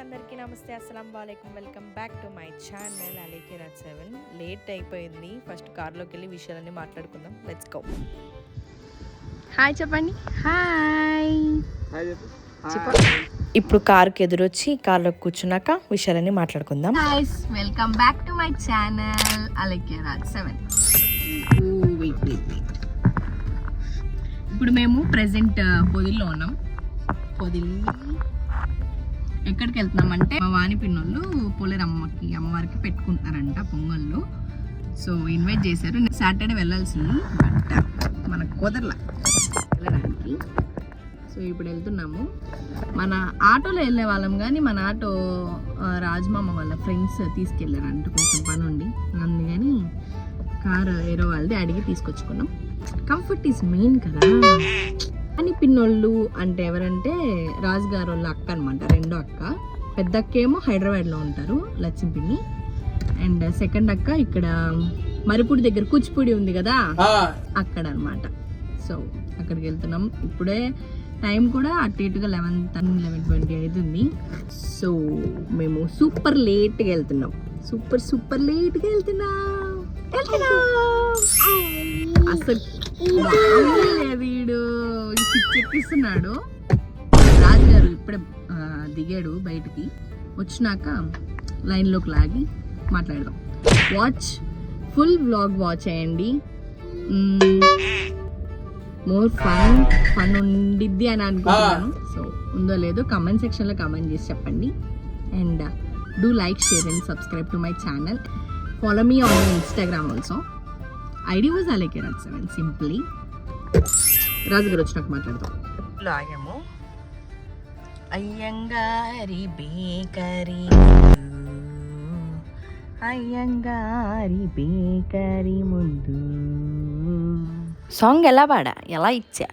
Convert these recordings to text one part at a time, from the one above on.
అందరికీ నమస్తే, అస్సలం వాలేకుమ్. Welcome back to my channel అలీకే రాజ్ 7. లేట్ అయిపోయింది, ఫస్ట్ కార్లోకి వెళ్ళి విషయాలన్నీ మాట్లాడుకుందాం. Let's go. హాయ్ చెప్పండి. హాయ్ ఇప్పుడు కార్కి ఎదురొచ్చి కార్లో కూర్చున్నాక విషయాలన్నీ మాట్లాడుకుందాం. Welcome back to my channel అలీకే రాజ్ 7. ఇప్పుడు మేము ప్రెసెంట్ పొదిల్లో ఉన్నాం. పొదిలి ఎక్కడికి వెళ్తున్నామంటే మా వాణి పిన్నోళ్ళు పోలేరమ్మకి అమ్మవారికి పెట్టుకుంటున్నారంట పొంగళ్ళు. సో ఇన్వైట్ చేశారు. సాటర్డే వెళ్ళాల్సింది, బట్ మనకు కుదరలా వెళ్ళడానికి. సో ఇప్పుడు వెళ్తున్నాము. మన ఆటోలో వెళ్ళే వాళ్ళం, కానీ మన ఆటో రాజమామ వాళ్ళ ఫ్రెండ్స్ తీసుకెళ్ళారంట కొంచెం పని ఉండి, అందుకని కారు ఏరో వాళ్ళది అడిగి తీసుకొచ్చుకున్నాం. కంఫర్ట్ ఈజ్ మెయిన్ కదా. అని పిన్నోళ్ళు అంటే ఎవరంటే రాజుగారు వాళ్ళ అక్క అనమాట, రెండో అక్క. పెద్ద అక్క ఏమో హైదరాబాద్లో ఉంటారు, లక్ష్మి పిన్ని. అండ్ సెకండ్ అక్క ఇక్కడ మరిపూడి దగ్గర కూచిపూడి ఉంది కదా, అక్కడ అనమాట. సో అక్కడికి వెళ్తున్నాం. ఇప్పుడే టైం కూడా అటు ఇటుగా 11:20 అవుతుంది. సో మేము సూపర్ లేట్గా వెళ్తున్నాం. సూపర్ లేట్గా వెళ్తున్నాం. అసలు వీడు చెక్కిస్తున్నాడు. రాజుగారు ఇప్పుడే దిగాడు బయటికి. వచ్చినాక లైన్లోకి లాగి మాట్లాడదాం. ఫుల్ వ్లాగ్ వాచ్ చేయండి. మోర్ ఫన్ ఉండిద్ది అని అనుకుంటున్నాను. సో ఉందో లేదో కమెంట్ సెక్షన్లో కమెంట్ చేసి చెప్పండి. And do like, share and subscribe to my channel. Follow me on Instagram also. ID was అలీకే రాజ్ 7 సింప్లీ. రాజుగారు వచ్చినాక మాట్లాడతాం. ఆగాము. అయ్యంగారి బేకరీ, అయ్యంగారి బేకరీ ముందు. సాంగ్ ఎలా పాడా, ఎలా ఇచ్చా,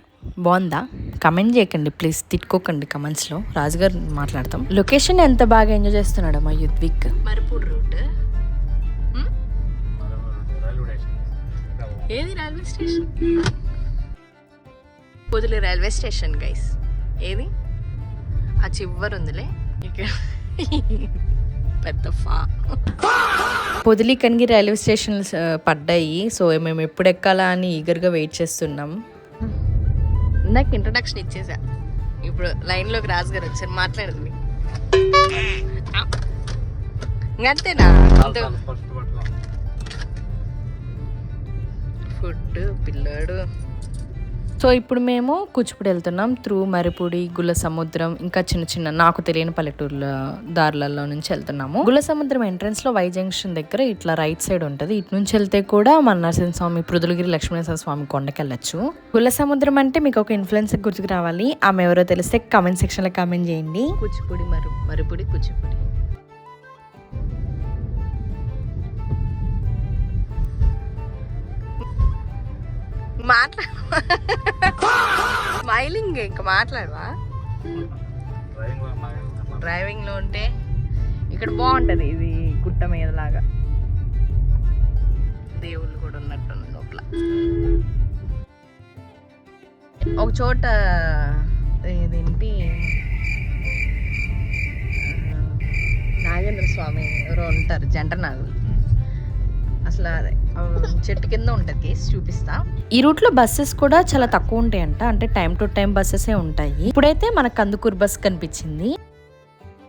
బాగుందా? కమెంట్ చేయకండి ప్లీజ్, తిట్టుకోకండి కమెంట్స్లో. రాజుగారు మాట్లాడతాం. లొకేషన్ ఎంత బాగా ఎంజాయ్ చేస్తున్నాడు మా యుద్విక్. మరిపూడి రూట్ ఏది? Railway station. Podili railway station guys. ఏది ఆ చివరి ఉందిలే, ఇక్కడ పెద్ద పొదిలి కనిగి రైల్వే స్టేషన్స్ పడ్డాయి. సో మేము ఎప్పుడు ఎక్కాలా అని ఈగర్గా వెయిట్ చేస్తున్నాం. నాకు ఇంట్రడక్షన్ ఇచ్చేసా. ఇప్పుడు లైన్లోకి రాజుగారు వచ్చారు, మాట్లాడదు. ఇంకంతేనా? ఫుడ్ పిల్లాడు. సో ఇప్పుడు మేము కూచిపూడి వెళ్తున్నాం. త్రూ మరిపూడి, గుల్ల సముద్రం, ఇంకా చిన్న నాకు తెలియని పల్లెటూర్ల దారులలో నుంచి వెళ్తున్నాము. గుల్ల సముద్రం ఎంట్రన్స్ లో వై జంక్షన్ దగ్గర ఇట్లా రైట్ సైడ్ ఉంటుంది. ఇటు నుంచి వెళ్తే కూడా మన నరసింహస్వామి, పృథులగిరి లక్ష్మీనరసింహ స్వామి కొండకి వెళ్ళొచ్చు. గుల్ల సముద్రం అంటే మీకు ఒక ఇన్ఫ్లుయెన్సర్ గుర్తుకు రావాలి. ఆమె ఎవరో తెలిస్తే కమెంట్ సెక్షన్ లో కమెంట్ చేయండి. కూచిపూడి మరిపూడి కూచిపూడి. స్మైలింగ్ ఇంకా మాట్లాడవా? డ్రైవింగ్ లో ఉంటే ఇక్కడ బాగుంటది. ఇది గుట్ట మీద లాగా దేవుళ్ళు కూడా ఉన్నట్టు లోపల. ఒక చోట ఇదేంటి నాగేంద్ర స్వామి ఎవరో ఉంటారు, జంట నాగులు. అసలు అదే చెట్టు కింద ఉంటుంది. కేసు చూపిస్తా. ఈ రూట్ లో బస్సెస్ కూడా చాలా తక్కువ ఉంటాయంట, అంటే టైం టు టైం బస్సెస్ ఉంటాయి. ఇప్పుడైతే మనకు కందుకూరు బస్ కనిపించింది.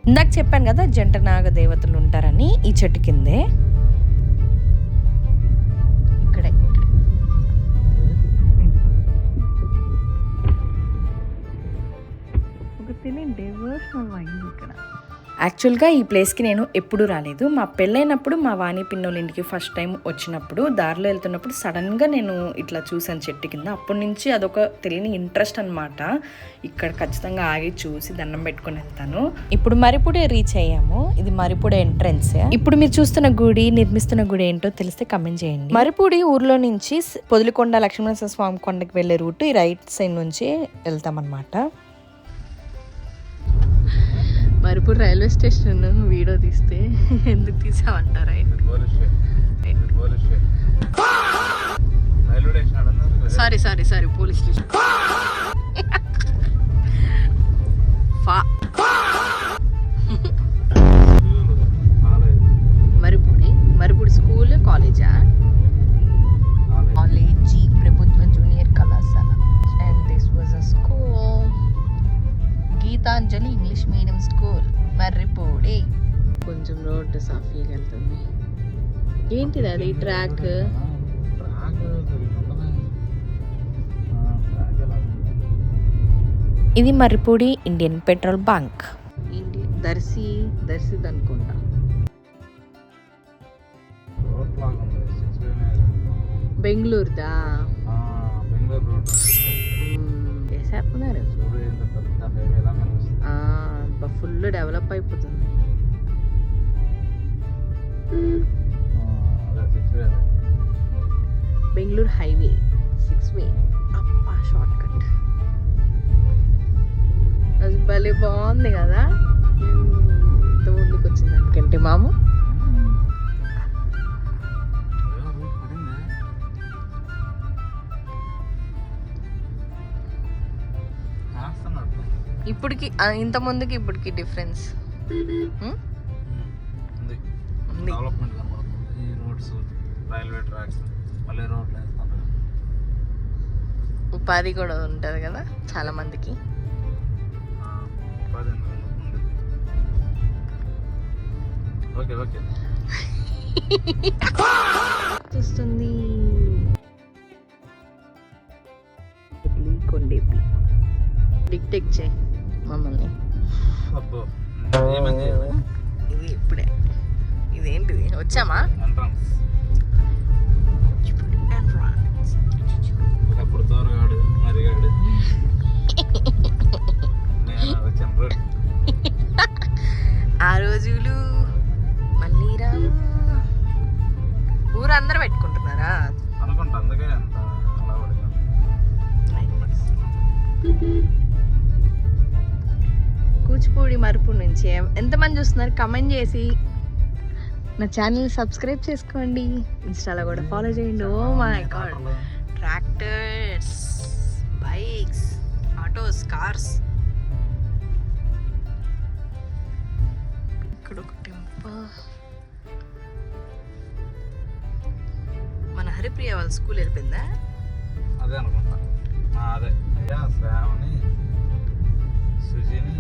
ఇందాక చెప్పాను కదా జంట నాగ దేవతలు ఉంటారని. ఈ చెట్టు కిందే ఇక్కడే ఒక తెలియని డివోషనల్ వైబ్ ఇక్కడ. యాక్చువల్గా ఈ ప్లేస్కి నేను ఎప్పుడూ రాలేదు. మా పెళ్ళైనప్పుడు మా వాణి పిన్నోళ్ళ ఇంటికి ఫస్ట్ టైం వచ్చినప్పుడు దారిలో వెళ్తున్నప్పుడు సడన్గా నేను ఇట్లా చూసాను చెట్టు కింద. అప్పటి నుంచి అదొక తెలియని ఇంట్రెస్ట్ అనమాట. ఇక్కడ ఖచ్చితంగా ఆగి చూసి దండం పెట్టుకుని వెళ్తాను. ఇప్పుడు మరిపూడి రీచ్ అయ్యాము. ఇది మరిపూడి ఎంట్రన్స్. ఇప్పుడు మీరు చూస్తున్న గుడి, నిర్మిస్తున్న గుడి ఏంటో తెలిస్తే కమెంట్ చేయండి. మరిపూడి ఊర్లో నుంచి పొదిలికొండ లక్ష్మీనరసింహ స్వామి కొండకి వెళ్ళే రూట్ ఈ రైట్ సైడ్ నుంచి వెళ్తాం అనమాట. మరిపూడి రైల్వే స్టేషన్ వీడియో తీస్తే ఎందుకు తీసామంటారా? Sorry police station. కాలేజా? కాలేజీ ప్రభుత్వ జూనియర్ కళాశాల. And this was a school, Gitanjali English medium school, Marripudi. కొంచెం రోడ్డు సాఫీగా వెళ్తుంది. ఏంటిది అది ట్రాక్? ఇది మర్రిపూడి ఇండియన్ పెట్రోల్ బంక్. దర్శిది అనుకుంటా. బెంగళూరుదా? చేసేస్తున్నారు. ఫుల్ డెవలప్ అయిపోతుంది. Bengaluru highway 6 way. అప్పా షార్ట్ కట్. అది భలే బాగుంది కదా. ఇంత ముందుకు వచ్చింది అనుకంటే మాము. ఇప్పటికి ఇంత ముందుకి ఇప్పటికి డిఫరెన్స్ ఉపాధి కూడా ఉంటుంది కదా చాలా మందికి. చూస్తుంది కొండేపి. డిక్టెక్ట్ చేయి మమ్మల్ని. ఇది ఇప్పుడే. ఇదేంటిది? వచ్చామా? ఆ రోజులు మళ్ళీ రావు. ఊరందరూ పెట్టుకుంటున్నారా అనుకుంటా, అందుకే అంత కూచిపూడి మరుపూడి నుంచి ఎంతమంది చూస్తున్నారు కమెంట్ చేసి నా ఛానల్ సబ్స్క్రైబ్ చేసుకోండి. ఇన్స్టాలో కూడా ఫాలో చేయండి. Oh my god, tractors, bikes, autos, cars. ఇక్కడ ఒక టెంపుల్. మన హరిప్రియ వాళ్ళ స్కూల్ వెళ్ళిపోయిందా? అదే అనుకుంటా. అదే శ్రావణి, సుజిని,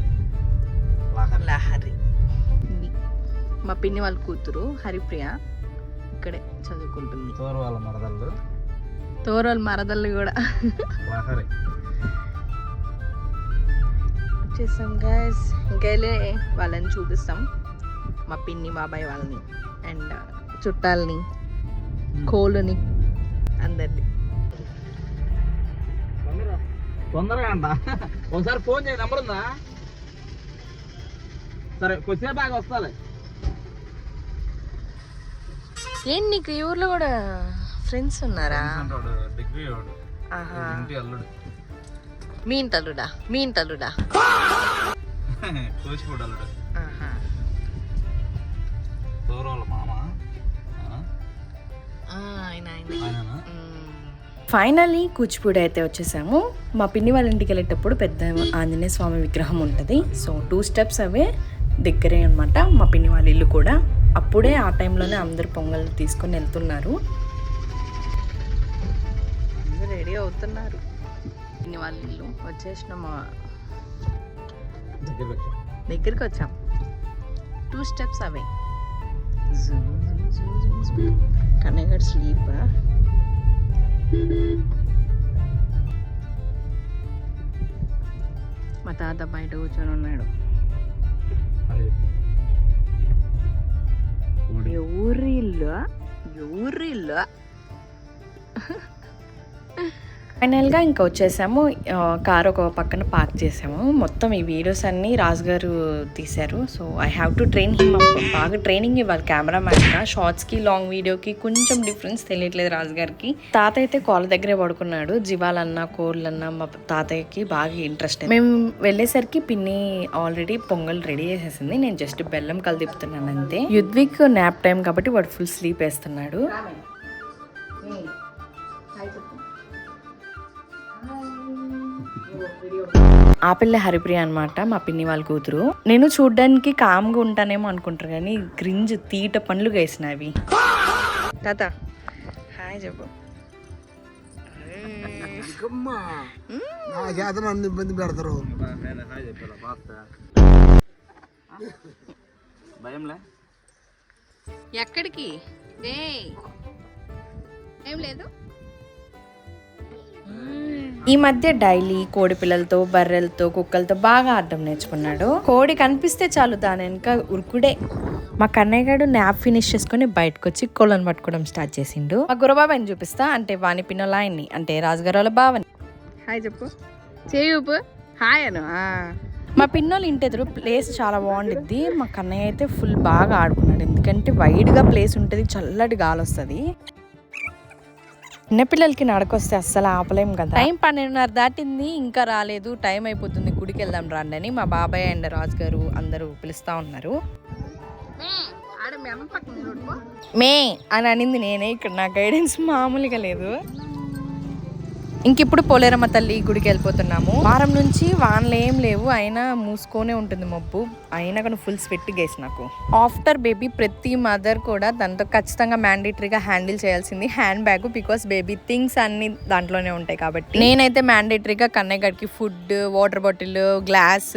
లహరి. మా పిన్ని వాళ్ళ కూతురు హరిప్రియ ఇక్కడే చదువుకుంటుంది. తోరవాళ్ళ మరదళ్ళు కూడా వచ్చేసాం గైస్. ఇంకెళ్ళే వాళ్ళని చూపిస్తాం, మా పిన్ని బాబాయ్ వాళ్ళని అండ్ చుట్టాలని, కోళ్ళని, అందరిని. తొందరగా అంట. ఒకసారి ఫోన్ చేయ, నెంబర్ ఉందా? సరే కొద్దిసేపు బాగా వస్తాలే. ఏంటి నీకు ఈ ఊర్లో కూడా ఫ్రెండ్స్ ఉన్నారా? మీ ఇంటి అల్లుడా? మీ ఇంటి అల్లుడా? ఫైనల్లీ కూచిపూడి అయితే వచ్చేసాము. మా పిన్ని వాళ్ళ ఇంటికి వెళ్ళేటప్పుడు పెద్ద ఆంజనేయ స్వామి విగ్రహం ఉంటుంది. సో 2 స్టెప్స్ అవే దగ్గరే అనమాట మా పిన్ని వాళ్ళ ఇల్లు కూడా. అప్పుడే ఆ టైంలోనే అందరు పొంగల్ తీసుకొని వెళ్తున్నారు. అందరూ రెడీ అవుతున్నారు. పిన్ని వాళ్ళ ఇల్లు వచ్చేసిన మా దగ్గరికి వచ్చాం. 2 స్టెప్స్ అవే. కన్నయ్య స్లీప్. మా తాత బయట కూర్చొని ఉన్నాడు. ఊరిల్లు ఫైనల్గా ఇంకా వచ్చేసాము. కారు ఒక పక్కన పార్క్ చేసాము. మొత్తం ఈ వీడియోస్ అన్నీ రాజు గారు తీశారు. So I have to train him up. బాగా ట్రైనింగ్ ఇవ్వాలి కెమెరామ్యాన్గా. షార్ట్స్కి లాంగ్ వీడియోకి కొంచెం డిఫరెన్స్ తెలియట్లేదు రాజు గారికి. తాత అయితే కోళ్ళ దగ్గరే పడుకున్నాడు. జీవాలన్నా కోళ్ళన్నా మా తాతయ్యకి బాగా ఇంట్రెస్ట్. మేము వెళ్ళేసరికి పిన్ని ఆల్రెడీ పొంగల్ రెడీ చేసేసింది. నేను జస్ట్ బెల్లం కలిదిపుతున్నాను అంతే. యుద్విక్ నాప్ టైం కాబట్టి వాడు ఫుల్ స్లీప్ వేస్తున్నాడు. ఆ పిల్ల హరిప్రియ అనమాట, మా పిన్ని వాళ్ళ కూతురు. నేను చూడ్డానికి కామ్గా ఉంటానేమో అనుకుంటారు కానీ గ్రింజ్ తీట పనులు వేసినవి. తాత హాయ్ చెప్పు. ఇబ్బంది పెడతారు. భయంలే ఎక్కడికి ఏం లేదు. ఈ మధ్య డైలీ కోడి పిల్లలతో బర్రెలతో కుక్కలతో బాగా ఆడడం నేర్చుకున్నాడు. కోడి కనిపిస్తే చాలు దాని వెనక ఉరుకుడే. మా కన్నయ్య గారు న్యాప్ ఫినిష్ చేసుకుని బయటకు వచ్చి కోళ్ళను పట్టుకోవడం స్టార్ట్ చేసిండు. మా గురబాబాయిని చూపిస్తా, అంటే వాని పిన్నలాయన్ని, అంటే రాజుగారు వాళ్ళ బావని. హాయ్ చెప్పు, చేయు హాయ్ అను. మా పిన్నోళ్ళు ఇంటి ఎదురు ప్లేస్ చాలా బాగుండిద్ది. మా కన్నయ్య అయితే ఫుల్ బాగా ఆడుకున్నాడు, ఎందుకంటే వైడ్గా ప్లేస్ ఉంటుంది, చల్లటి గాలి వస్తుంది. చిన్నపిల్లలకి నడకొస్తే అస్సలు ఆపలేం కదా. టైం 12:30 దాటింది, ఇంకా రాలేదు. టైం అయిపోతుంది, గుడికి వెళ్దాం రండి అని మా బాబాయ్ అండ్ రాజు గారు అందరూ పిలుస్తా ఉన్నారు. మే అని అనింది నేనే, ఇక్కడ నా గైడెన్స్ మామూలుగా లేదు. ఇంకిప్పుడు పోలేరమ్మ తల్లి గుడికి వెళ్ళిపోతున్నాము. వారం నుంచి వానలు ఏం లేవు, అయినా మూసుకొనే ఉంటుంది మబ్బు, అయినా కానీ ఫుల్ స్వెట్ గేసి నాకు. ఆఫ్టర్ బేబీ ప్రతి మదర్ కూడా దాంతో ఖచ్చితంగా మ్యాండేటరీగా హ్యాండిల్ చేయాల్సింది hand bag, because baby things అన్ని దాంట్లోనే ఉంటాయి కాబట్టి. నేనైతే మ్యాండేటరీగా కన్నయ్య గడికి food, water bottle, glass,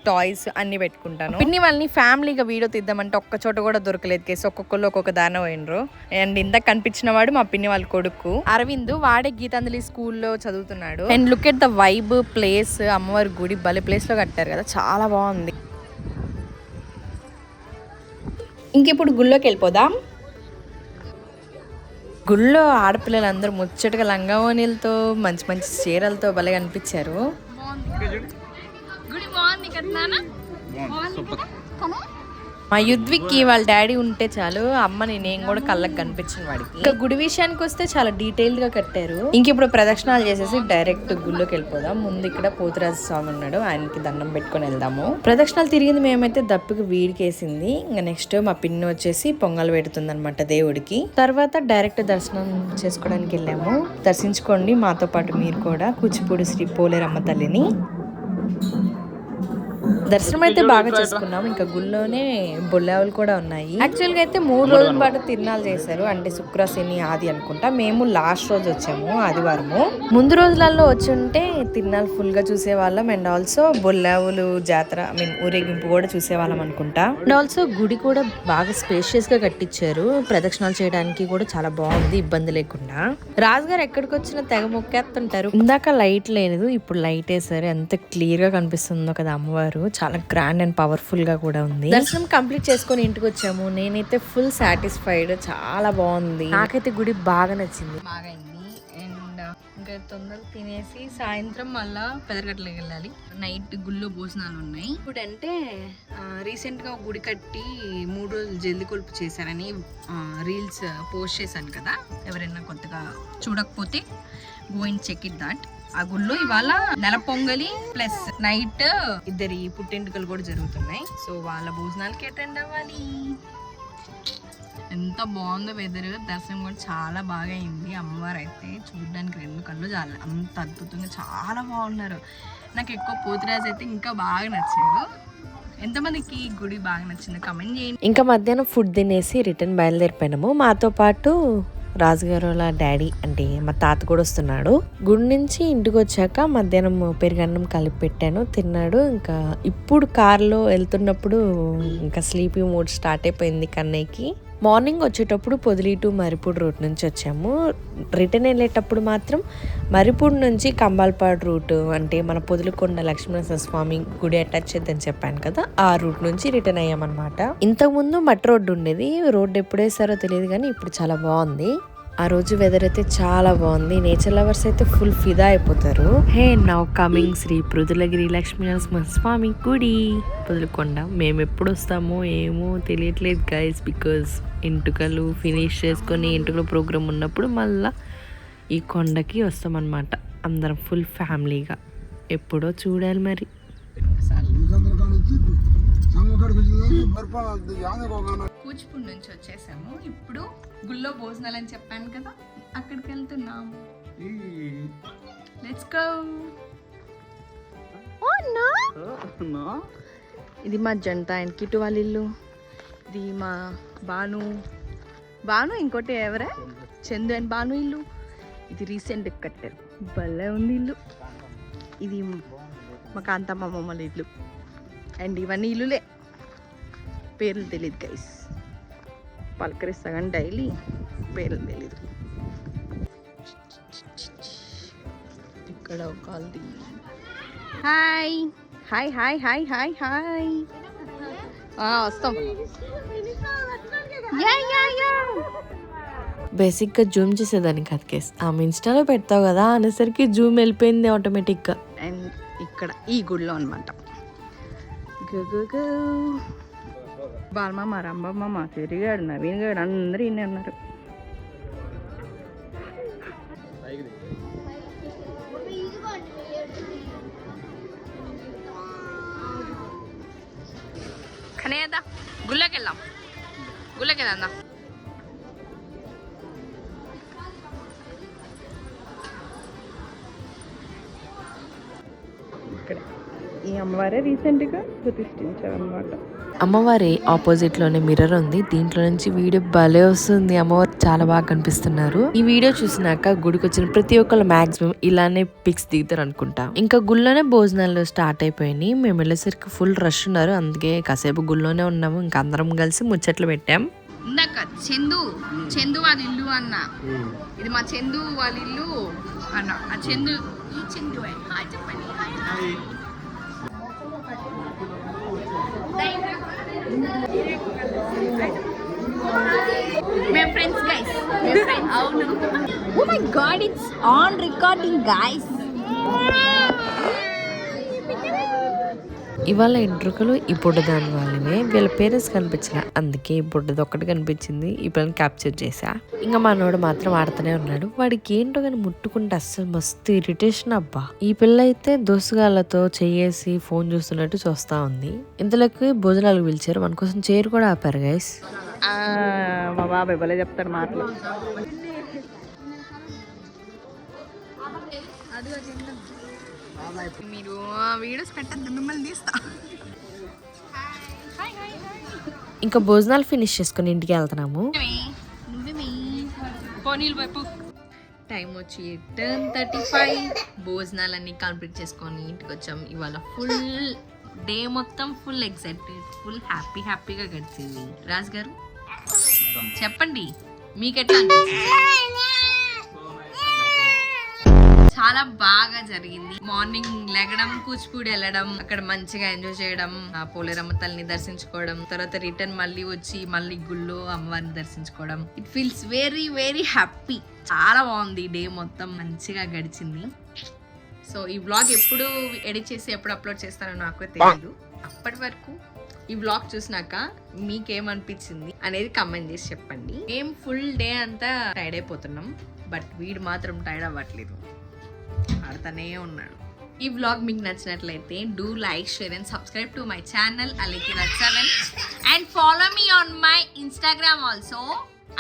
toys అన్ని పెట్టుకుంటాను. పిన్ని వాళ్ళని ఫ్యామిలీగా వీడియో తీద్దామంటే ఒక్క చోట కూడా దొరకలేదు కేసు, ఒక్కొక్కరు ఒక్కొక్క దాన పోయినరు. అండ్ ఇందాక కనిపించిన వాడు మా పిన్ని వాళ్ళ కొడుకు అరవింద్, వాడే గీతాంజలి స్కూల్లో చదువుతున్నాడు. And look at the vibe, place, అమ్మవారి గుడి భలే ప్లేస్ లో కట్టారు కదా, చాలా బాగుంది. ఇంకిప్పుడు గుళ్ళోకి వెళ్ళిపోదాం. గుళ్ళో ఆడపిల్లలందరూ ముచ్చటగా లంగావోనీలతో మంచి మంచి చీరలతో భలే కనిపించారు. మా యుద్విక్కి వాళ్ళ డాడీ ఉంటే చాలు, అమ్మని నేను కూడా కళ్ళకి కనిపించిన వాడికి. ఇంకా గుడి విషయానికి వస్తే చాలా డీటెయిల్డ్ గా కట్టారు. ఇంక ఇప్పుడు ప్రదక్షిణాలు చేసేసి డైరెక్ట్ గుళ్ళోకి వెళ్ళిపోదాం. ముందు ఇక్కడ పోతురాజు స్వామి ఉన్నాడు, ఆయనకి దండం పెట్టుకొని వెళ్దాము. ప్రదక్షిణాలు తిరిగింది మేమైతే దప్పికి వీడికేసింది. ఇంకా నెక్స్ట్ మా పిన్ని వచ్చేసి పొంగల్ పెడుతుంది అనమాట దేవుడికి. తర్వాత డైరెక్ట్ దర్శనం చేసుకోవడానికి వెళ్ళాము. దర్శించుకోండి మాతో పాటు మీరు కూడా కూచిపూడి శ్రీ పోలేరమ్మ తల్లిని. దర్శనం అయితే బాగా చేసుకున్నాం. ఇంకా గుళ్ళోనే బొల్లావులు కూడా ఉన్నాయి. యాక్చువల్ గా అయితే 3 రోజుల పాటు తిరునాళ్ళు చేశారు, అంటే శుక్ర, శని, ఆది అనుకుంటా. మేము లాస్ట్ రోజు వచ్చాము, ఆదివారము. ముందు రోజులలో వచ్చి ఉంటే తిరునాళ్ళు ఫుల్ గా చూసేవాళ్ళం. అండ్ ఆల్సో బొల్లావులు జాతర, ఊరేగింపు కూడా చూసేవాళ్ళం అనుకుంటా. అండ్ ఆల్సో గుడి కూడా బాగా స్పేషియస్ గా కట్టించారు, ప్రదక్షిణాలు చేయడానికి కూడా చాలా బాగుంది, ఇబ్బంది లేకుండా. రాజుగారు ఎక్కడికి వచ్చినా తెగ మొక్కేస్తుంటారు. ఇందాక లైట్ లేదు, ఇప్పుడు లైట్ వేసారు, ఎంత క్లియర్ గా కనిపిస్తుందో కదా అమ్మవారు. చాలా గ్రాండ్ అండ్ పవర్ఫుల్ గా కూడా ఉంది. దర్శనం కంప్లీట్ చేసుకొని ఇంటికి వచ్చాము. నేనైతే ఫుల్ సాటిస్ఫైడ్, చాలా బాగుంది. నాకైతే గుడి బాగా నచ్చింది, బాగా అయింది. అండ్ ఇంకా తొందరగా తినేసి సాయంత్రం మళ్ళా పెదరగట్లకి వెళ్ళాలి. నైట్ గుళ్ళో భోజనాలు ఉన్నాయి. ఇప్పుడు అంటే రీసెంట్ గా గుడి కట్టి 3 రోజులు జల్ది కొలుపు చేశారని రీల్స్ పోస్ట్ చేశాను కదా, ఎవరైనా కొత్తగా చూడకపోతే go and check it that. ఆ గుళ్ళో ఇవాళ నెల పొంగలి ప్లస్ నైట్ ఇద్దరి పుట్టింటికలు కూడా జరుగుతున్నాయి. సో వాళ్ళ భోజనాలకి అటెండ్ అవ్వాలి. ఎంత బాగుందో వెదర్, దర్శనం కూడా చాలా బాగా అయింది. అమ్మవారు అయితే చూడడానికి 2 కళ్ళు చాలు, అంత అద్భుతంగా చాలా బాగున్నారు. నాకు ఎక్కువ పోతురాజు అయితే ఇంకా బాగా నచ్చాడు. ఎంతమందికి గుడి బాగా నచ్చిందో కమెంట్ చేయండి. ఇంకా మధ్యాహ్నం ఫుడ్ తినేసి రిటర్న్ బయలుదేరిపోయినాము. మాతో పాటు రాజుగారు వాళ్ళ డాడీ, అంటే మా తాత కూడా వస్తున్నాడు. గుడి నుంచి ఇంటికి వచ్చాక మధ్యాహ్నం పెరుగన్నం కలిపి పెట్టాను, తిన్నాడు. ఇంకా ఇప్పుడు కార్లో వెళ్తున్నప్పుడు ఇంకా స్లీపీ మూడ్ స్టార్ట్ అయిపోయింది కన్నయ్యకి. మార్నింగ్ వచ్చేటప్పుడు పొదిలి టు మరిపూడి రూట్ నుంచి వచ్చాము. రిటర్న్ వెళ్ళేటప్పుడు మాత్రం మరిపూడి నుంచి కంబాల్పాడు రూట్, అంటే మన పొదిలికొండ లక్ష్మీనరసింహ స్వామి గుడి అటాచ్ చేద్దని చెప్పాను కదా, ఆ రూట్ నుంచి రిటర్న్ అయ్యామన్నమాట. ఇంతకుముందు మట్టి రోడ్డు ఉండేది, రోడ్డు ఎప్పుడు వేసారో తెలియదు కానీ ఇప్పుడు చాలా బాగుంది. ఆ రోజు వెదర్ అయితే చాలా బాగుంది. నేచర్ లవర్స్ అయితే ఫుల్ ఫిదా అయిపోతారు. హే నౌ కమింగ్ శ్రీ పృథులగిరి లక్ష్మీనరసింహ స్వామి గుడి పొదిలికొండ. మేము ఎప్పుడు వస్తామో ఏమో తెలియట్లేదు గైస్, బికాజ్ ఇంటికలు ఫినిష్ చేసుకొని ఇంటికలు ప్రోగ్రామ్ ఉన్నప్పుడు మళ్ళీ ఈ కొండకి వస్తామన్నమాట అందరం ఫుల్ ఫ్యామిలీగా. ఎప్పుడో చూడాలి మరి. కూచిపూడి నుంచి వచ్చేసాము. ఇప్పుడు గుళ్ళో భోజనాలు అని చెప్పాను కదా, అక్కడికి వెళ్తున్నాము. Let's go. ఇది మా జంట అండ్ కిటు వాళ్ళ ఇల్లు. ఇది మా బాను బాను ఇంకోటి ఎవరే చందు అండ్ బాను ఇల్లు. ఇది రీసెంట్ కట్టారు, భలే ఉంది ఇల్లు. ఇది మా కాంతమ్మ అమ్మమ్మల ఇల్లు. అండ్ ఇవన్నీ ఇల్లులే, పేర్లు తెలియదు గైస్. పలకరిస్తా కానీ డైలీ పేర్లు తెలీదు. ఇక్కడ ఒక hi hi hi hi hi hi వస్తాం. బేసిక్గా జూమ్ చేసేదాన్ని కాదు కేస్, ఆమె ఇన్స్టాలో పెడతావు కదా అనేసరికి జూమ్ వెళ్ళిపోయింది ఆటోమేటిక్గా. అండ్ ఇక్కడ ఈ గుడిలో అనమాట. బాలమామ, రంభమ్మ, తిరిగాడు, నవీన్ గాడు అందరూ ఇన్నే ఉన్నారు. కనేదా గుళ్ళకి వెళ్దాం, గుళ్ళకి వెళ్దాం. ఇక్కడ ఈ అమ్మవారే రీసెంట్గా ప్రతిష్ఠించారు అనమాట. అమ్మవారి ఆపోజిట్ లోనే మిర్రర్ ఉంది, దీంట్లో నుంచి వీడియో భలే వస్తుంది. అమ్మవారు చాలా బాగా కనిపిస్తున్నారు. ఈ వీడియో చూసినాక గుడికి వచ్చిన ప్రతి ఒక్కరు మాక్సిమం ఇలానే పిక్స్ దిగుతారు అనుకుంటా. ఇంకా గుళ్ళోనే భోజనాలు స్టార్ట్ అయిపోయినాయి. మేము వెళ్ళేసరికి ఫుల్ రష్ ఉన్నారు, అందుకే కాసేపు గుళ్ళోనే ఉన్నాము. ఇంకా అందరం కలిసి ముచ్చట్లు పెట్టాం. ఇందాక చందు వాళ్ళ ఇల్లు అన్న, ఇది మా చందు వాళ్ళ ఇల్లు అన్న. ఆ చందు ఈ చందు చెప్పండి. మేము ఫ్రెండ్స్ గైస్, అవును. Oh my god, it's on recording guys. ఇవాళ ఎంట్రుకలు ఈ బుడ్డదాని వాళ్ళవే, వీళ్ళ పేరెంట్స్ కనిపించలే, అందుకే ఈ బుడ్డది ఒక్కటి కనిపించింది. ఈ పిల్లని క్యాప్చర్ చేసా. ఇంకా మనోడు మాత్రం ఆడుతూనే ఉన్నాడు. వాడికి ఏంటో కానీ ముట్టుకుంటే అస్సలు మస్తు ఇరిటేషన్ అబ్బా. ఈ పిల్ల అయితే దోసుగాళ్ళతో చేసి ఫోన్ చూస్తున్నట్టు చూస్తా ఉంది. ఇంతలోకి భోజనాలకు పిలిచారు, మన కోసం చైర్ కూడా ఆపారు గైస్. మా బాబాయ్ భలే చెప్తాడు మాటలు. మీరు వీడియోస్ పెట్టద్దు, మిమ్మల్ని తీస్తా. ఇంకా భోజనాలు ఫినిష్ చేసుకుని ఇంటికి వెళ్తున్నాము. టైం వచ్చి 10:35. భోజనాలన్నీ కంప్లీట్ చేసుకొని ఇంటికి వచ్చాం. ఇవాళ ఫుల్ డే మొత్తం ఫుల్ ఎక్సైటెడ్, ఫుల్ హ్యాపీగా గడిచింది. రాజ్ గారు చెప్పండి, మీకెట్లా అనిపించింది? చాలా బాగా జరిగింది. మార్నింగ్ లెగడం, కూచిపూడి వెళ్ళడం, అక్కడ మంచిగా ఎంజాయ్ చేయడం, పోలేరమ్మ తల్లిని దర్శించుకోవడం, తర్వాత రిటర్న్ మళ్ళీ వచ్చి మళ్ళీ గుళ్ళో అమ్మవారిని దర్శించుకోవడం. It feels very very happy. చాలా బాగుంది, డే మొత్తం మంచిగా గడిచింది. సో ఈ వ్లాగ్ ఎప్పుడు ఎడిట్ చేసి ఎప్పుడు అప్లోడ్ చేస్తానో నాకు తెలియదు. అప్పటి వరకు ఈ వ్లాగ్ చూసినాక మీకేమనిపించింది అనేది కమెంట్ చేసి చెప్పండి. మేము ఫుల్ డే అంతా టైర్డ్ అయిపోతున్నాం, బట్ వీడు మాత్రం టైర్డ్ అవ్వట్లేదు, ఆడుతూనే ఉన్నాడు. ఈ వ్లాగ్ మీకు నచ్చినట్లయితే do like, share and subscribe to my channel Alekia7 and follow me on my Instagram also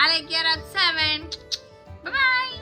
Alekia7. Bye bye.